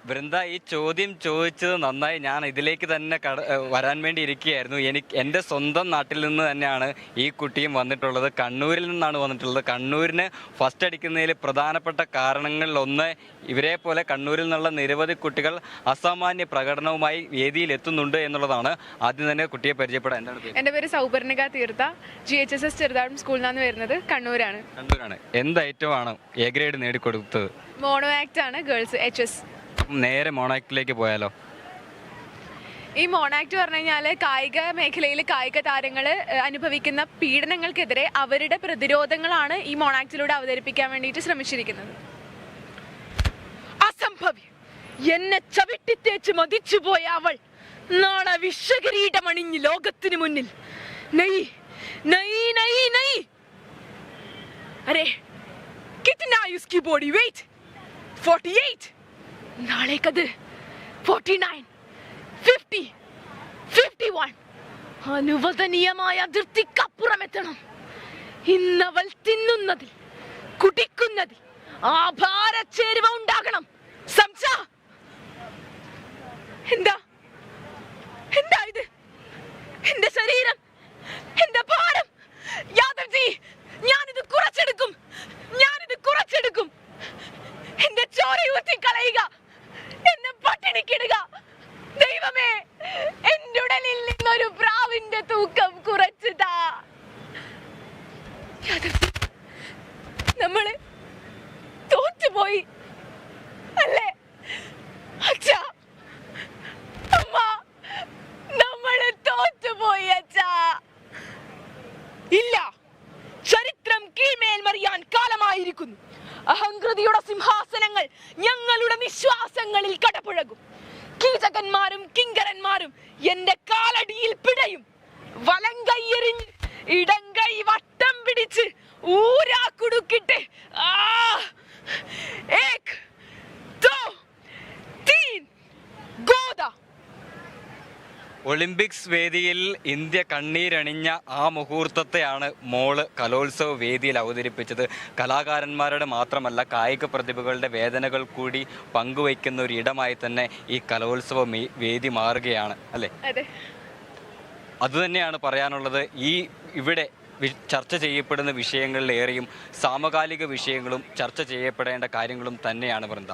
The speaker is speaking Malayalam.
വൃന്ദ, ഈ ചോദ്യം ചോദിച്ചത് നന്നായി. ഞാൻ ഇതിലേക്ക് തന്നെ വരാൻ വേണ്ടി ഇരിക്കുകയായിരുന്നു. എൻ്റെ സ്വന്തം നാട്ടിൽ നിന്ന് തന്നെയാണ് ഈ കുട്ടിയും വന്നിട്ടുള്ളത്. കണ്ണൂരിൽ നിന്നാണ് വന്നിട്ടുള്ളത്. കണ്ണൂരിന് ഫസ്റ്റ് അടിക്കുന്നതിൽ പ്രധാനപ്പെട്ട കാരണങ്ങളിലൊന്ന് ഇവരെ പോലെ കണ്ണൂരിൽ നിന്നുള്ള നിരവധി കുട്ടികൾ അസാമാന്യ പ്രകടനവുമായി വേദിയിൽ എത്തുന്നുണ്ട് എന്നുള്ളതാണ്. ആദ്യം തന്നെ കുട്ടിയെ പരിചയപ്പെടാൻ. എന്താണ്? എൻ്റെ പേര് സൗപർണിക തീർത്ഥ. GHSS ചെറുതാഴം സ്കൂളിൽ നിന്നാണ് വരുന്നത്. കണ്ണൂരാണ്. എന്ത് ഐറ്റമാണ് എ ഗ്രേഡ് നേടിക്കൊടുത്തത്? മോണോ ആക്ട് ആണ്, ഗേൾസ് HS. നേരെ മോണാക്ടിലേക്ക് പോയാലോ? ഈ മോണാക്ട് പറഞ്ഞു കഴിഞ്ഞാൽ കായിക മേഖലയിൽ കായിക താരങ്ങൾ അനുഭവിക്കുന്ന പീഡനങ്ങൾക്കെതിരെ അവരുടെ പ്രതിരോധങ്ങളാണ് ഈ മോണാക്ടിലൂടെ അവതരിപ്പിക്കാൻ വേണ്ടിയിട്ട് ശ്രമിച്ചിരിക്കുന്നത്. അസംഭവ്യം! എന്നെ ചവിട്ടിത്തേച്ച് മതിച്ചുപോയ അവൾ നാളെ വിശ്വകിരീടമണിഞ്ഞ് ലോകത്തിന് മുന്നിൽ നയി നയി നയി നയി. അരേ കിतना उसकी बॉडी वेट 48. നാളേക്കത് 49, 50, 51. അനുവദനീയമായ അതിർത്തിക്കപ്പുറമെത്തണം. ഇന്നവൾ തിന്നുന്നതിൽ കുടിക്കുന്നതിൽ ആഭാരച്ചേരുവ ഉണ്ടാകണം. സംസാ എന്താ എന്താ ഇത്? എന്റെ ശരീരം, എന്റെ ഭാരം. യാദവ്ജി, ഞാനിത് കുറച്ചെടുക്കും. എന്റെ ചോര ഊറ്റി കളയുക, എന്നെ പട്ടിണിക്കിടുക. ദൈവമേ, എന്റെ ഉടലിൽ നിന്നൊരു പ്രാവിന്റെ തൂക്കം കുറച്ചുതാ. നമ്മള് തോറ്റുപോയി അല്ലേ അച്ഛാ? അമ്മ, നമ്മള് തോറ്റുപോയി അച്ഛാ. ഇല്ല, ചരിത്രം കീഴ്മേൽ മറിയാൻ കാലമായിരിക്കുന്നു. അഹങ്കൃതിയുടെ സിംഹാസനങ്ങൾ ഞങ്ങളുടെ നിശ്വാസങ്ങളിൽ കടപുഴകും. കീചകന്മാരും കിങ്കരന്മാരും എന്റെ കാലടിയിൽ പിടയും. വലങ്കൈയെറിഞ്ഞ് ഇടങ്കൈ വട്ടം പിടിച്ച് ഊരാ കുടുക്കിട്ട് ഒളിമ്പിക്സ് വേദിയിൽ ഇന്ത്യ കണ്ണീരണിഞ്ഞ ആ മുഹൂർത്തത്തെയാണ് മോള് കലോത്സവ വേദിയിൽ അവതരിപ്പിച്ചത്. കലാകാരന്മാരുടെ മാത്രമല്ല, കായിക പ്രതിഭകളുടെ വേദനകൾ കൂടി പങ്കുവയ്ക്കുന്ന ഒരു ഇടമായി തന്നെ ഈ കലോത്സവ വേദി മാറുകയാണ് അല്ലേ? അതുതന്നെയാണ് പറയാനുള്ളത്. ഇവിടെ ചർച്ച ചെയ്യപ്പെടുന്ന വിഷയങ്ങളിലേറെയും സമകാലിക വിഷയങ്ങളും ചർച്ച ചെയ്യപ്പെടേണ്ട കാര്യങ്ങളും തന്നെയാണ് വൃന്ദ.